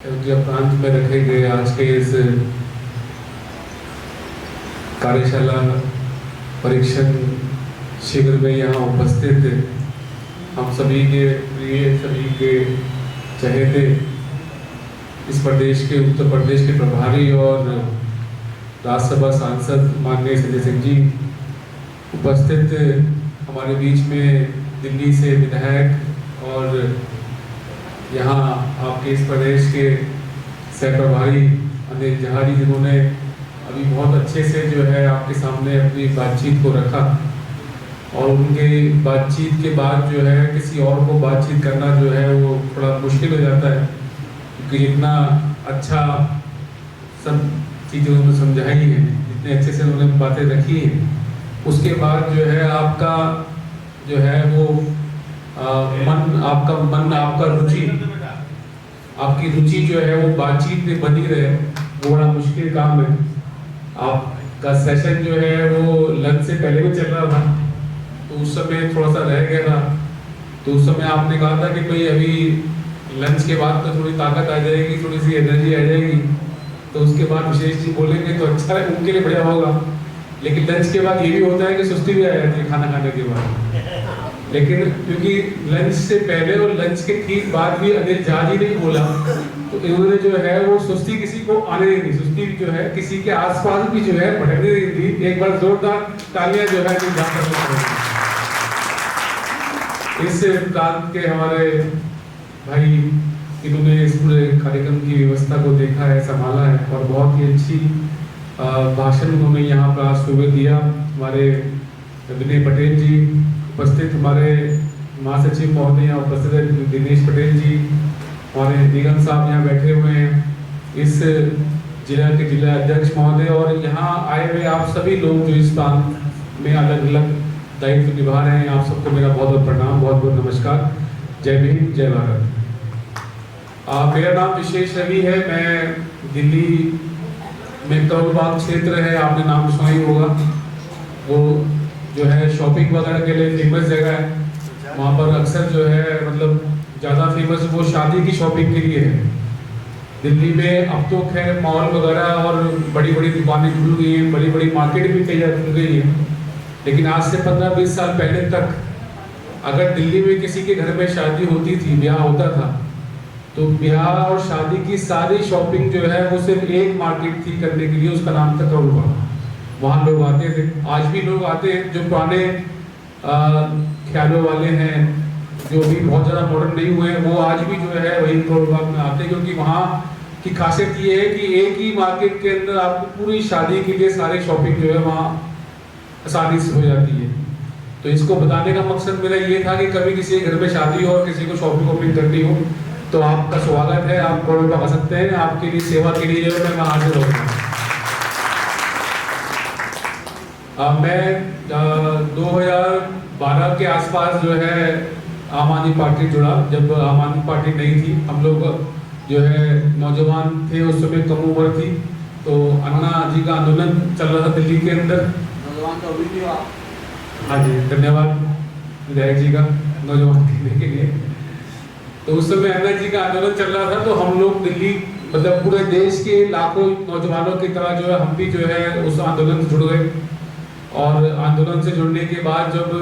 अयोध्या प्रांत में रखे गए आज के इस कार्यशाला परीक्षण शिविर में यहाँ उपस्थित हम सभी के प्रिय, सभी के चहेते इस प्रदेश के, उत्तर प्रदेश के प्रभारी और राज्यसभा सांसद माननीय संजय सिंह जी, उपस्थित हमारे बीच में दिल्ली से विधायक और यहाँ आपके इस प्रदेश के सह प्रभारी अनिल जहा जी, जिन्होंने अभी बहुत अच्छे से जो है आपके सामने अपनी बातचीत को रखा और उनके बातचीत के बाद जो है किसी और को बातचीत करना जो है वो थोड़ा मुश्किल हो जाता है, क्योंकि इतना अच्छा सब चीज़ें उन्होंने समझाई हैं, इतने अच्छे से उन्होंने बातें रखी हैं। उसके बाद जो है आपका जो है वो आपका रुचि, आपकी रुचि जो है वो बातचीत में बनी रहे, वो बड़ा मुश्किल काम है। आपका सेशन जो है वो लंच से पहले भी चल रहा था, तो उस समय थोड़ा सा रह गया था, तो उस समय आपने कहा था कि भाई अभी लंच के बाद तो थोड़ी ताकत आ जाएगी, थोड़ी सी एनर्जी आ जाएगी, तो उसके बाद विशेष जी बोलेंगे तो अच्छा है, उनके लिए बढ़िया होगा। लेकिन लंच के बाद ये भी होता है कि सुस्ती भी आ जाती है खाना खाने के बाद। लेकिन क्योंकि लंच से पहले और लंच के ठीक बाद भी अनिल झा जी ने बोला, तो इन्होंने जो है वो सुस्ती किसी को आने नहीं दी, सुस्ती जो है किसी के आसपास भी जो है भटकने नहीं दी। एक बार जोरदार तालियां जो है इस प्रांत के हमारे भाई, इन्होंने इस पूरे कार्यक्रम की व्यवस्था को देखा है, संभाला है और बहुत ही अच्छी भाषण उन्होंने यहाँ पर आज सुबह दिया। हमारे विनय पटेल जी उपस्थित, हमारे महासचिव महोदय यहाँ उपस्थित है दिनेश पटेल जी, हमारे निगम साहब यहाँ बैठे हुए हैं, इस जिला के जिला अध्यक्ष महोदय और यहाँ आए हुए आप सभी लोग जो इस प्रांत में अलग अलग दायित्व निभा रहे हैं, आप सबको मेरा बहुत बहुत प्रणाम, बहुत बहुत नमस्कार। जय भीम, जय भारत। मेरा नाम विशेष रवि है, मैं दिल्ली में करोल बाग क्षेत्र है, आपने नाम सुना ही होगा, वो जो है शॉपिंग वगैरह के लिए फेमस जगह है। वहाँ पर अक्सर जो है मतलब ज़्यादा फेमस वो शादी की शॉपिंग के लिए है। दिल्ली में अब तो खैर मॉल वगैरह और बड़ी बड़ी दुकानें खुल गई हैं, बड़ी बड़ी मार्केट भी कई खुल गई है, लेकिन आज से 15-20 साल पहले तक अगर दिल्ली में किसी के घर में शादी होती थी, ब्याह होता था, तो ब्याह और शादी की सारी शॉपिंग जो है वो सिर्फ एक मार्केट थी करने के लिए, उसका नाम था करोल बाग। वहाँ लोग आते थे, आज भी लोग आते हैं जो पुराने ख्यालों वाले हैं, जो भी बहुत ज़्यादा मॉडर्न नहीं हुए हैं, वो आज भी जो है वही करोल बाग में आते हैं, क्योंकि वहाँ की खासियत ये है कि एक ही मार्केट के अंदर आपको पूरी शादी के लिए सारी शॉपिंग जो है वहाँ आसानी से हो जाती है। तो इसको बताने का मकसद मेरा ये था कि कभी किसी घर में शादी हो और किसी को शॉपिंग करनी हो तो आपका स्वागत है, आप करोल बाग आ सकते हैं, आपके लिए सेवा के लिए जो है मैं हाजिर होता हूँ। मैं 2012 के आसपास जो है आम आदमी पार्टी जुड़ा। जब आम आदमी पार्टी नहीं थी, हम लोग जो है नौजवान थे, उस समय कम उम्र थी, तो अन्ना जी का आंदोलन चल रहा था दिल्ली के अंदर। नौजवान तो अभी भी हो आप? हाँ जी, धन्यवाद विधायक जी का नौजवान कहने के लिए। तो उस समय अन्ना जी का आंदोलन चल रहा था, तो हम लोग दिल्ली मतलब पूरे देश के लाखों नौजवानों की तरह जो है हम भी जो है उस आंदोलन से जुड़ गए। और आंदोलन से जुड़ने के बाद जब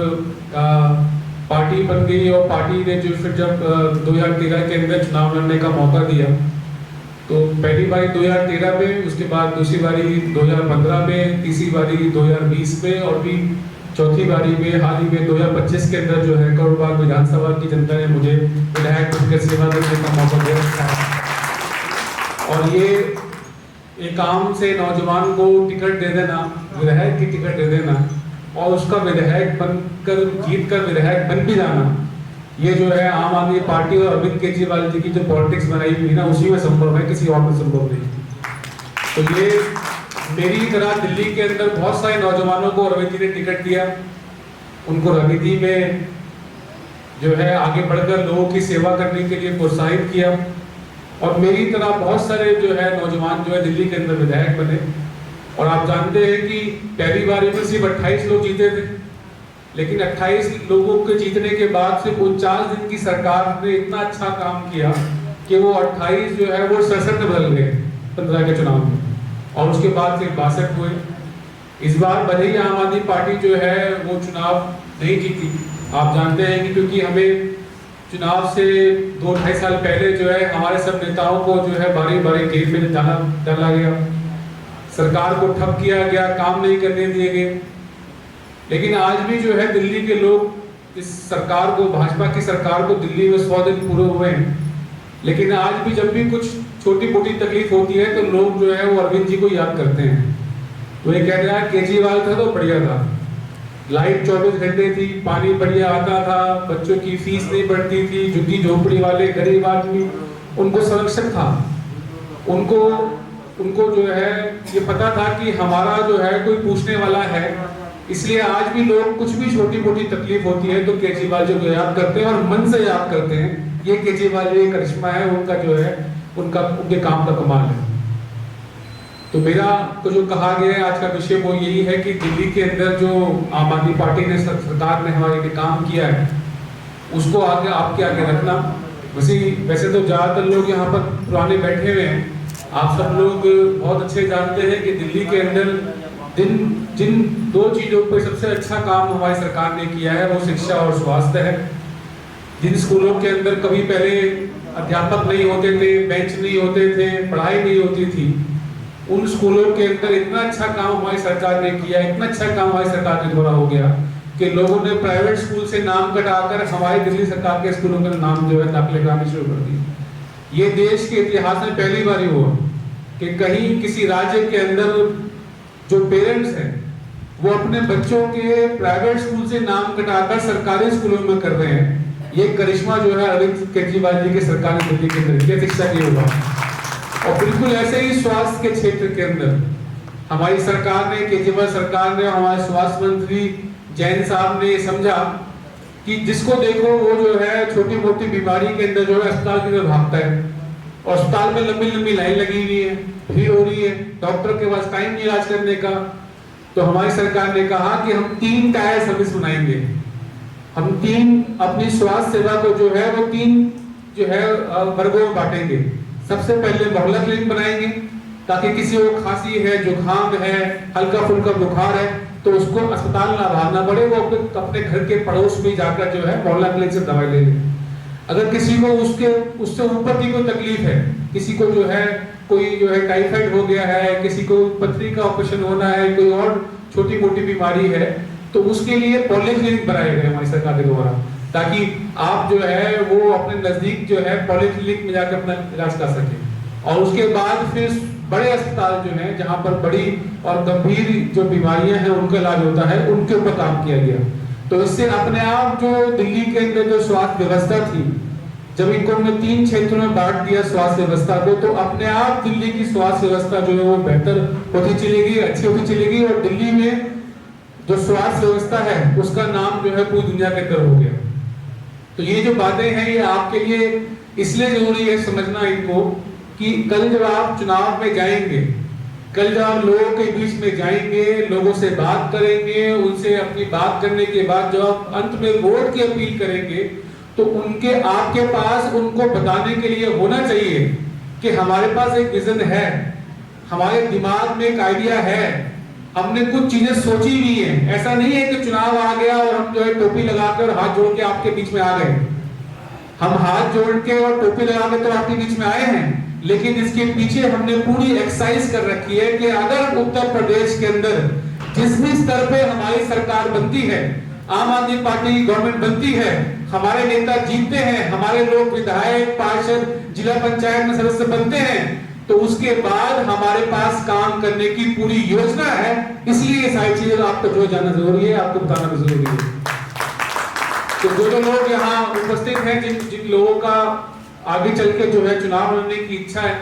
पार्टी बन गई और पार्टी ने जो फिर जब 2013 के अंदर चुनाव लड़ने का मौका दिया, तो पहली बारी 2013 में, उसके बाद दूसरी बारी 2015 में, तीसरी बारी 2020 में और भी चौथी बारी में हाल ही में 2025 के अंदर जो है करोल बाग विधानसभा की जनता ने मुझे विधायक बनकर सेवा देने का मौका दिया। और ये एक आम से नौजवान को टिकट दे देना, विधायक की टिकट दे देना और उसका विधायक बनकर जीत कर विधायक बन भी जाना, ये जो है आम आदमी पार्टी और अरविंद केजरीवाल जी की जो पॉलिटिक्स बनाई हुई ना, उसी में संभव है, किसी और में संभव नहीं। तो ये मेरी तरह दिल्ली के अंदर बहुत सारे नौजवानों को अरविंद जी ने टिकट दिया, उनको राजनीति में जो है आगे बढ़कर लोगों की सेवा करने के लिए प्रोत्साहित किया। और मेरी तरह बहुत सारे जो है नौजवान जो है दिल्ली के अंदर विधायक बने। और आप जानते हैं कि पहली बारी में सिर्फ 28 लोग जीते थे, लेकिन 28 लोगों के जीतने के बाद सिर्फ 49 दिन की सरकार ने इतना अच्छा काम किया कि वो 28 जो है वो 67 में बदल गए 15 के चुनाव में, और उसके बाद फिर 62 हुए। इस बार भले ही आम आदमी पार्टी जो है वो चुनाव नहीं जीती, आप जानते हैं कि क्योंकि हमें चुनाव से 2-2.5 साल पहले जो है हमारे सब नेताओं को जो है बारी बारी जेल में डाला गया, सरकार को ठप किया गया, काम नहीं करने दिए गए। लेकिन आज भी जो है दिल्ली के लोग इस सरकार को, भाजपा की सरकार को, दिल्ली में 100 दिन पूरे हुए हैं, लेकिन आज भी जब भी कुछ छोटी मोटी तकलीफ होती है तो लोग जो है वो अरविंद जी को याद करते हैं। वो ये कहते हैं केजरीवाल था तो बढ़िया था, लाइट 24 घंटे थी, पानी बढ़िया आता था, बच्चों की फीस नहीं बढ़ती थी, झुग्गी झोपड़ी वाले गरीब आदमी उनको संरक्षण था, उनको जो है ये पता था कि हमारा जो है कोई पूछने वाला है। इसलिए आज भी लोग कुछ भी छोटी मोटी तकलीफ होती है तो केजरीवाल जी को याद करते हैं और मन से याद करते हैं। ये केजरीवाल जी का करिश्मा है, उनका जो है उनके काम का कमाल है। तो मेरा को जो कहा गया है आज का विषय वो यही है कि दिल्ली के अंदर जो आम आदमी पार्टी ने, सरकार ने हमारे लिए काम किया है उसको आगे आपके आगे रखना। वैसे तो ज्यादातर लोग यहाँ पर पुराने बैठे हुए हैं, आप सब लोग बहुत अच्छे जानते हैं कि दिल्ली के अंदर जिन 2 चीजों पर सबसे अच्छा काम हमारी सरकार ने किया है वो शिक्षा और स्वास्थ्य है। जिन स्कूलों के अंदर कभी पहले अध्यापक नहीं होते थे, बेंच नहीं होते थे, पढ़ाई नहीं होती थी, उन स्कूलों के अंदर इतना अच्छा काम हमारी सरकार ने किया, इतना अच्छा काम हमारी सरकार के द्वारा हो गया कि लोगों ने प्राइवेट स्कूल से नाम कटाकर हमारी दिल्ली सरकार के स्कूलों का नाम जो है दाखिले कराने शुरू कर दिए। ये देश के इतिहास में पहली बार ही हुआ कि कहीं किसी राज्य के अंदर जो पेरेंट्स हैं वो अपने बच्चों के प्राइवेट स्कूल से नाम कटाकर सरकारी स्कूलों में कर रहे हैं। ये करिश्मा जो है अरविंद केजरीवाल जी की सरकार ने दिल्ली के अंदर किया, शिक्षा के होगा। और बिल्कुल ऐसे ही स्वास्थ्य के क्षेत्र के अंदर हमारी सरकार ने, केजरीवाल सरकार ने, हमारे स्वास्थ्य मंत्री जैन साहब ने समझा कि जिसको देखो वो जो है छोटी मोटी बीमारी के अंदर जो है अस्पताल की तरफ भागता है, और अस्पताल में लंबी लंबी लाइन लगी हुई है, भीड़ हो रही है, डॉक्टर के पास टाइम नहीं इलाज करने का। तो हमारी सरकार ने कहा कि हम 3 टायर सर्विस बनाएंगे, हम 3 अपनी स्वास्थ्य सेवा को जो है वो 3 जो है वर्गों में बांटेंगे। सबसे पहले मोहल्ला क्लिनिक बनाएंगे ताकि किसी को खांसी है, जुकाम है, हल्का फुल्का बुखार है तो उसको अस्पताल ना भागना पड़े, वो अपने घर के पड़ोस में जाकर जो है मोहल्ला क्लिनिक से दवाई ले ले। अगर किसी को उससे ऊपर की कोई तकलीफ है, किसी को जो है कोई जो है टाइफाइड हो गया है, किसी को पथरी का ऑपरेशन होना है, कोई और छोटी मोटी बीमारी है, तो उसके लिए पॉलीक्लिनिक बनाए गए हमारी सरकार के द्वारा, ताकि आप जो है वो अपने नजदीक जो है पॉलीक्लिनिक में जाकर अपना इलाज कर सके। और उसके बाद फिर बड़े अस्पताल जो है जहां पर बड़ी और गंभीर जो बीमारियां हैं उनका इलाज होता है, उनके ऊपर काम किया गया। तो इससे अपने आप जो दिल्ली के अंदर जो स्वास्थ्य व्यवस्था थी, जब इनको हमने 3 क्षेत्रों में बांट दिया स्वास्थ्य व्यवस्था को, तो अपने आप दिल्ली की स्वास्थ्य व्यवस्था जो है वो बेहतर होती चलेगी, अच्छी होती चलेगी। और दिल्ली में जो स्वास्थ्य व्यवस्था है उसका नाम जो है पूरी दुनिया के अंदर हो गया। तो ये जो बातें हैं ये आपके लिए इसलिए जरूरी है समझना इनको कि कल जब आप चुनाव में जाएंगे, कल जब आप लोगों के बीच में जाएंगे, लोगों से बात करेंगे, उनसे अपनी बात करने के बाद जब आप अंत में वोट की अपील करेंगे तो उनके आपके पास उनको बताने के लिए होना चाहिए कि हमारे पास एक विजन है, हमारे दिमाग में एक आइडिया है, हमने कुछ चीजें सोची भी है। ऐसा नहीं है कि चुनाव आ गया और हम जो है टोपी लगाकर और हाथ जोड़ के आपके बीच में आ गए। हम हाथ जोड़ के और टोपी लगा के तो आपके बीच में आए हैं, लेकिन इसके पीछे हमने पूरी एक्सरसाइज कर रखी है कि अगर उत्तर प्रदेश के अंदर जिस भी स्तर पे हमारी सरकार बनती है, आम आदमी पार्टी गवर्नमेंट बनती है, हमारे नेता जीतते हैं, हमारे लोग विधायक, पार्षद, जिला पंचायत में सदस्य बनते हैं, तो उसके बाद हमारे पास काम करने की पूरी योजना है। इसलिए ये सारी चीजें आपको जो जानना जरूरी है, आपको बताना भी जरूरी है। तो जो लोग यहाँ उपस्थित हैं, जिन लोगों का आगे चल के जो है चुनाव लड़ने की इच्छा है,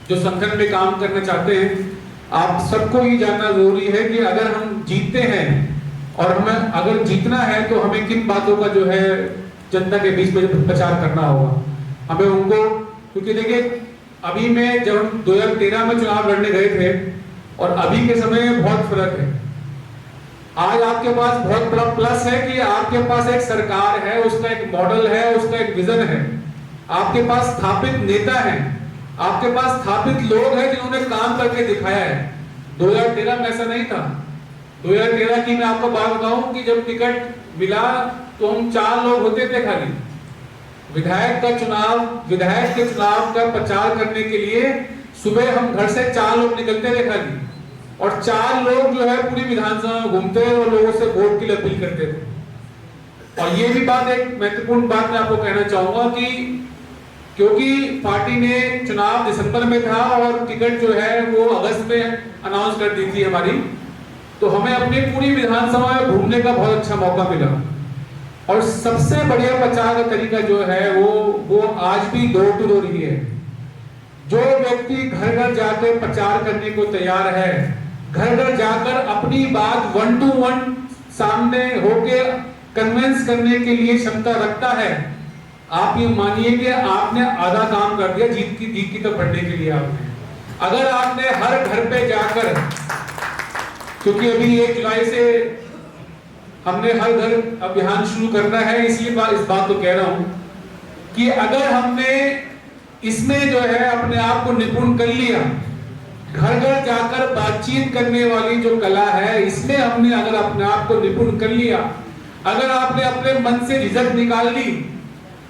जो संगठन में काम करना चाहते हैं, आप सबको ये जानना जरूरी है कि अगर हम जीतते हैं और हमें अगर जीतना है तो हमें किन बातों का जो है जनता के बीच में प्रचार करना होगा। हमें उनको, क्योंकि देखिए अभी में जब हम 2013 में चुनाव लड़ने गए थे और अभी के समय में बहुत फर्क है। आज आपके पास बहुत बड़ा प्लस है कि आपके पास एक सरकार है, उसका एक मॉडल है, उसका एक विजन है। आपके पास स्थापित नेता हैं, आपके पास स्थापित लोग हैं जिन्होंने काम करके दिखाया है। 2013 में ऐसा नहीं था। 2013 की मैं आपको बात बताऊं कि जब टिकट मिला तो हम 4 लोग होते थे खाली। विधायक के चुनाव का प्रचार करने के लिए सुबह हम घर से 4 लोग निकलते थे खाली, और 4 लोग जो है पूरी विधानसभा में घूमते और लोगों से वोट की अपील करते थे। और ये भी बात, एक महत्वपूर्ण बात मैं आपको कहना चाहूंगा कि क्योंकि पार्टी ने चुनाव दिसंबर में था और टिकट जो है वो अगस्त में अनाउंस कर दी थी हमारी, तो हमें अपनी पूरी विधानसभा में घूमने का बहुत अच्छा मौका मिला। और सबसे बढ़िया प्रचार का तरीका जो है वो आज भी डोर टू डोर ही है। जो व्यक्ति घर घर जाकर प्रचार करने को तैयार है, घर घर जाकर अपनी बात 1 to 1 सामने होके कन्विंस करने के लिए क्षमता रखता है, आप ये मानिए कि आपने आधा काम कर दिया जीत की तरफ बढ़ने के लिए। आपने अगर आपने हर घर पे जाकर, क्योंकि अभी 1 जुलाई से हमने हर घर अभियान शुरू करना है, इसलिए इस बात को कह रहा हूं कि अगर हमने इसमें जो है अपने आप को निपुण कर लिया, घर घर जाकर बातचीत करने वाली जो कला है इसमें हमने अगर अपने आप को निपुण कर लिया, अगर आपने अपने मन से झिझक निकाल ली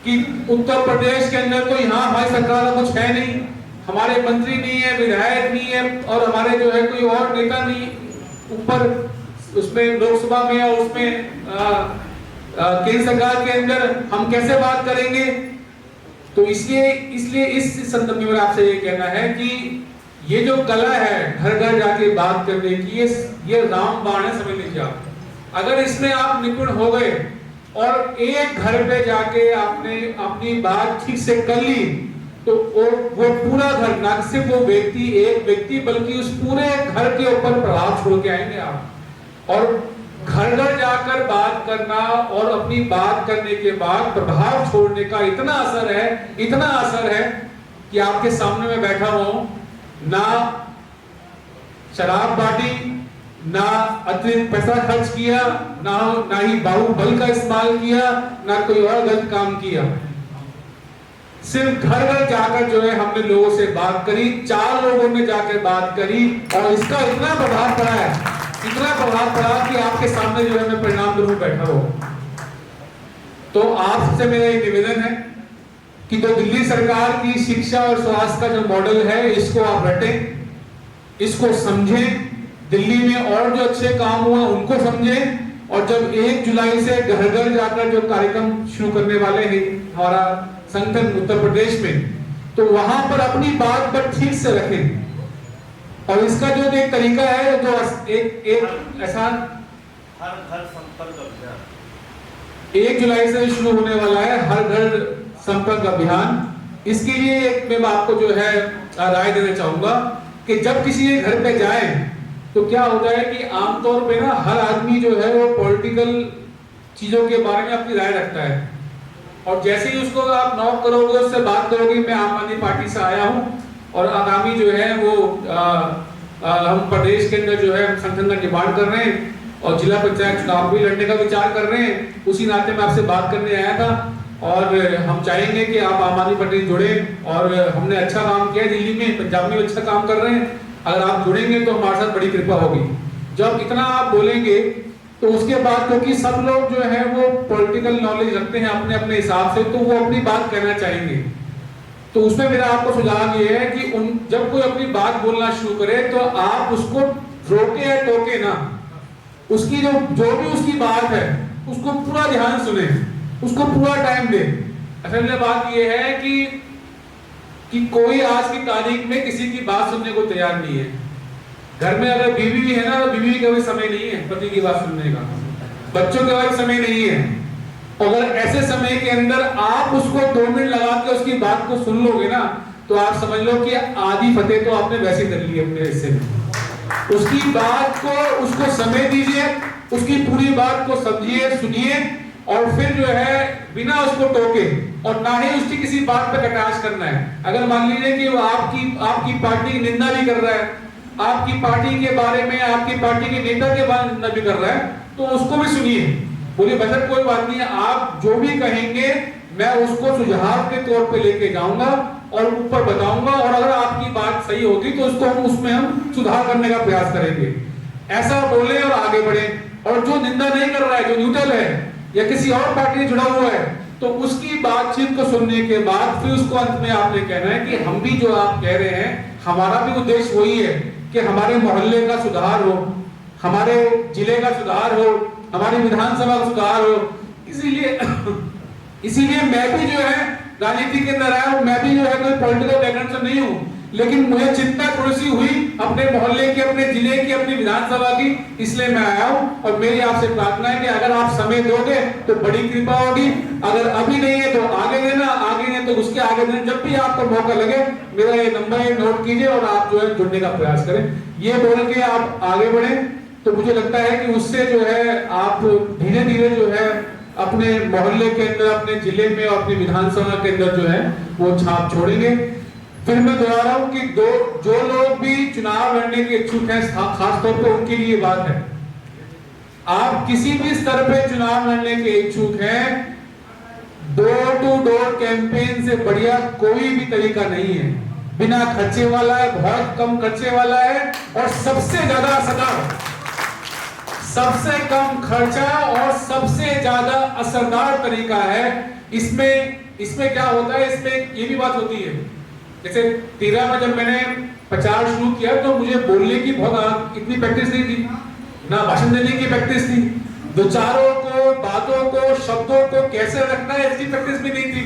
कि उत्तर प्रदेश के अंदर तो यहाँ हमारी सरकार का कुछ है नहीं, हमारे मंत्री नहीं है, विधायक नहीं है, और हमारे जो है कोई और नेता नहीं ऊपर उसमें लोकसभा में और उसमें केंद्र सरकार के अंदर, हम कैसे बात करेंगे। तो इसलिए इस संदर्भ में आपसे ये कहना है कि ये जो कला है घर घर जाके बात करने की, ये रामबाण है, समझ लीजिए आप। अगर इसमें आप निपुण हो गए और एक घर पे जाके आपने अपनी बात ठीक से कर ली, तो वो पूरा घर, ना सिर्फ वो व्यक्ति, एक व्यक्ति, बल्कि उस पूरे घर के ऊपर प्रभाव छोड़ के आएंगे आप। और घर घर जाकर बात करना और अपनी बात करने के बाद प्रभाव छोड़ने का इतना असर है कि आपके सामने मैं बैठा हुआ हूं, ना शराब बांटी, ना अतिरिक्त पैसा खर्च किया, ना ही बाहुबल का इस्तेमाल किया, ना कोई और गलत काम किया। सिर्फ घर घर जाकर जो है हमने लोगों से बात करी, 4 लोगों ने जाकर बात करी, और इसका इतना प्रभाव पड़ा है, इतना प्रभाव पड़ा कि आपके सामने जो है मैं परिणाम जरूर बैठा हूं। तो आपसे मेरा एक निवेदन है कि जो दिल्ली सरकार की शिक्षा और स्वास्थ्य का जो मॉडल है इसको आप रटें, इसको समझें, दिल्ली में और जो अच्छे काम हुआ उनको समझें, और जब 1 जुलाई से घर घर जाकर जो कार्यक्रम शुरू करने वाले हैं हमारा संगठन उत्तर प्रदेश में, तो वहां पर अपनी बात पर ठीक से रखें। और इसका जो एक तरीका है, जो एक ऐसा हर घर संपर्क अभियान 1 जुलाई से शुरू होने वाला है, हर घर संपर्क अभियान। इसके लिए एक मैं आपको जो है राय देना चाहूंगा कि जब किसी के घर पे जाए तो क्या होता है कि आमतौर पे ना हर आदमी जो है वो पॉलिटिकल चीजों के बारे में अपनी राय रखता है, और जैसे ही उसको आप नॉक करोगे, उससे बात करोगे, मैं आम आदमी पार्टी से आया हूँ और आगामी जो है वो हम प्रदेश के अंदर जो है संगठन का निर्माण कर रहे हैं और जिला पंचायत चुनाव भी लड़ने का विचार कर रहे हैं, उसी नाते मैं आपसे बात करने आया था। और हम चाहेंगे कि आप आम आदमी पार्टी जुड़े, और हमने अच्छा काम किया दिल्ली में, पंजाब में अच्छा काम कर रहे हैं, अगर आप जुड़ेंगे तो हमारे साथ बड़ी कृपा होगी। जब इतना आप बोलेंगे तो उसके बाद, क्योंकि सब लोग जो है वो पॉलिटिकल नॉलेज रखते हैं अपने अपने हिसाब से, तो वो अपनी बात कहना चाहेंगे। तो उसमें मेरा आपको सुझाव ये है कि जब कोई अपनी बात बोलना शुरू करे तो आप उसको रोके या टोके ना, उसकी जो भी उसकी बात है उसको पूरा ध्यान सुने, उसको पूरा टाइम दे। असल में बात ये है कि कोई आज की तारीख में किसी की बात सुनने को तैयार नहीं है। घर में अगर बीवी भी है ना, तो बीवी का भी समय नहीं है पति की बात सुनने का, बच्चों का भी समय नहीं है। अगर ऐसे समय के अंदर आप उसको 2 मिनट लगा के उसकी बात को सुन लोगे ना, तो आप समझ लो कि आधी फतेह तो आपने वैसे कर ली अपने हिस्से में। उसकी बात को, उसको समय दीजिए, उसकी पूरी बात को समझिए, सुनिए, और फिर जो है बिना उसको टोके, और ना ही उसकी किसी बात पे कटाक्ष करना है। अगर मान लीजिए कि वो आपकी पार्टी की निंदा भी कर रहा है, आपकी पार्टी के बारे में, आपकी पार्टी के नेता के बारे में निंदा भी कर रहा है, तो उसको भी सुनिए, बोलिए बेहतर कोई बात नहीं है, आप जो भी कहेंगे मैं उसको सुझाव के तौर पे लेके जाऊंगा और ऊपर बताऊंगा, और अगर आपकी बात सही होगी तो उसको उसमें हम सुधार करने का प्रयास करेंगे। ऐसा बोले और आगे बढ़े। और जो निंदा नहीं कर रहा है, जो न्यूट्रल है या किसी और पार्टी से जुड़ा हुआ है, तो उसकी बातचीत को सुनने के बाद फिर उसको अंत में आपने कहना है कि हम भी जो आप कह रहे हैं, हमारा भी उद्देश्य वही है कि हमारे मोहल्ले का सुधार हो, हमारे जिले का सुधार हो, हमारी विधानसभा का सुधार हो। इसीलिए मैं भी जो है राजनीति के अंदर आया हूं। मैं भी जो है कोई पॉलिटिकल बैकग्राउंड से नहीं हूं, लेकिन मुझे चिंता थोड़ी सी हुई अपने मोहल्ले की, अपने जिले की, अपनी विधानसभा की, इसलिए मैं आया हूं। और मेरी आपसे प्रार्थना है कि अगर आप समय दोगे तो बड़ी कृपा होगी, अगर अभी नहीं है तो आगे देना, आगे नहीं तो उसके आगे देना। जब भी आपको मौका लगे मेरा ये नंबर नोट कीजिए और आप जो है जुड़ने का प्रयास करें। ये बोल के आप आगे बढ़े तो मुझे लगता है कि उससे जो है आप धीरे धीरे जो है अपने मोहल्ले के अंदर, अपने जिले में और अपनी विधानसभा के अंदर जो है वो छाप छोड़ेंगे। फिर मैं दोहरा रहा हूं कि जो लोग भी चुनाव लड़ने के इच्छुक हैं, खासतौर पर उनके लिए बात है, आप किसी भी स्तर पे चुनाव लड़ने के इच्छुक हैं, डोर टू डोर कैंपेन से बढ़िया कोई भी तरीका नहीं है। बिना खर्चे वाला है, बहुत कम खर्चे वाला है और सबसे ज्यादा असरदार, सबसे कम खर्चा और सबसे ज्यादा असरदार तरीका है। इसमें क्या होता है, इसमें ये भी बात होती है, जैसे 13 में जब मैंने प्रचार शुरू किया तो मुझे बोलने की बहुत इतनी प्रैक्टिस नहीं थी, ना भाषण देने की प्रैक्टिस थी, विचारों को, बातों को, शब्दों को कैसे रखना है इसकी प्रैक्टिस भी नहीं थी।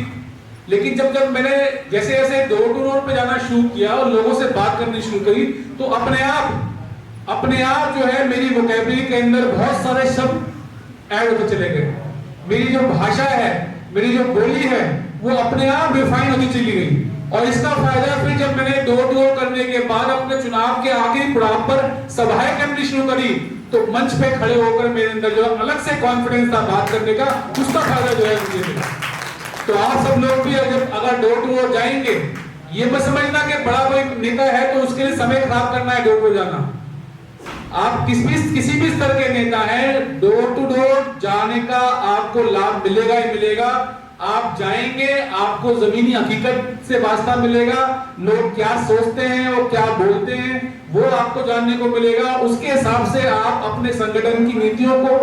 लेकिन जब मैंने जैसे जैसे डोर टू डोर पे जाना शुरू किया और लोगों से बात करनी शुरू करी, तो अपने आप जो है मेरी वोकैबुलरी के अंदर बहुत सारे शब्द ऐड होते चले गए। मेरी जो भाषा है, मेरी जो बोली है, वो अपने आप रिफाइन होती चली गई। और इसका फायदा फिर जब मैंने डोर टू डोर करने के बाद अपने चुनाव के आखिरी पड़ाव पर सभाएं करनी शुरू करी, तो मंच पे खड़े होकर मेरे अंदर जो अलग से कॉन्फिडेंस था बात करने का, उसका फायदा जो है मुझे मिला। तो आप सब लोग भी अगर डोर टू डोर जाएंगे, ये मत समझना कि बड़ा कोई नेता है तो उसके लिए समय खराब करना है डोर टू जाना। आप किसी भी स्तर के नेता हैं, डोर टू डोर जाने का आपको लाभ मिलेगा ही मिलेगा। आप जाएंगे, आपको जमीनी हकीकत से वास्ता मिलेगा, लोग क्या सोचते हैं और क्या बोलते हैं वो आपको जानने को मिलेगा। उसके हिसाब से आप अपने संगठन की नीतियों को,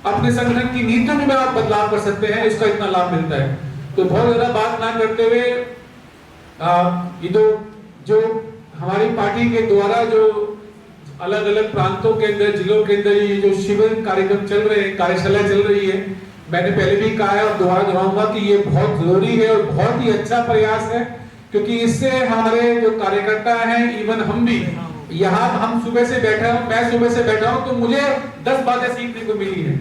अपने संगठन की नीतियों में आप बदलाव कर सकते हैं। इसका इतना लाभ मिलता है। तो बहुत ज्यादा बात ना करते हुए, ये जो हमारी पार्टी के द्वारा जो अलग अलग प्रांतों के अंदर, जिलों के अंदर ये जो शिविर कार्यक्रम चल रहे हैं, कार्यशाला चल रही है, मैंने पहले भी कहा है और दोबारा दोहराऊंगा कि ये बहुत जरूरी है और बहुत ही अच्छा प्रयास है, क्योंकि इससे हमारे जो कार्यकर्ता हैं, इवन हम भी यहाँ, हम सुबह से बैठा हूँ, मैं सुबह से बैठा हूँ, तो मुझे 10 बातें सीखने को मिली है।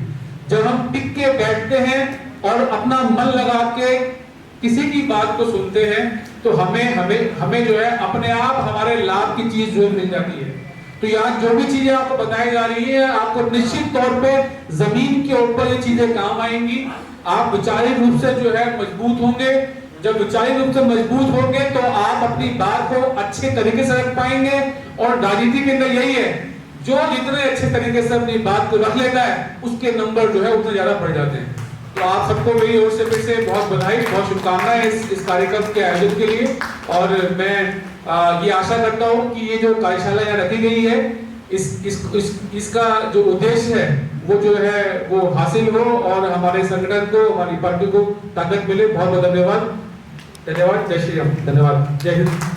जब हम टिक के बैठते हैं और अपना मन लगा के किसी की बात को सुनते हैं, तो हमें जो है अपने आप हमारे लाभ की चीज जो है मिल जाती है। तो यहाँ जो भी चीजें आपको बताई जा रही है, आपको निश्चित तौर पे जमीन के ऊपर ये चीजें काम आएंगी। आप वैचारिक रूप से जो है मजबूत होंगे। जब वैचारिक रूप से मजबूत होंगे तो आप अपनी बात को अच्छे तरीके से रख पाएंगे। और राजनीति के अंदर यही है, जो जितने अच्छे तरीके से अपनी बात को रख लेता है, उसके नंबर जो है उतने ज्यादा बढ़ जाते हैं। तो आप सबको मेरी ओर से फिर से बहुत बधाई, बहुत शुभकामनाएं इस कार्यक्रम के आयोजन के लिए। और मैं ये आशा करता हूँ कि ये जो कार्यशाला यहाँ रखी गई है, इसका जो उद्देश्य है वो जो है वो हासिल हो और हमारे संगठन को, हमारी पार्टी को ताकत मिले। बहुत बहुत धन्यवाद। जय श्री राम। धन्यवाद। जय हिंद।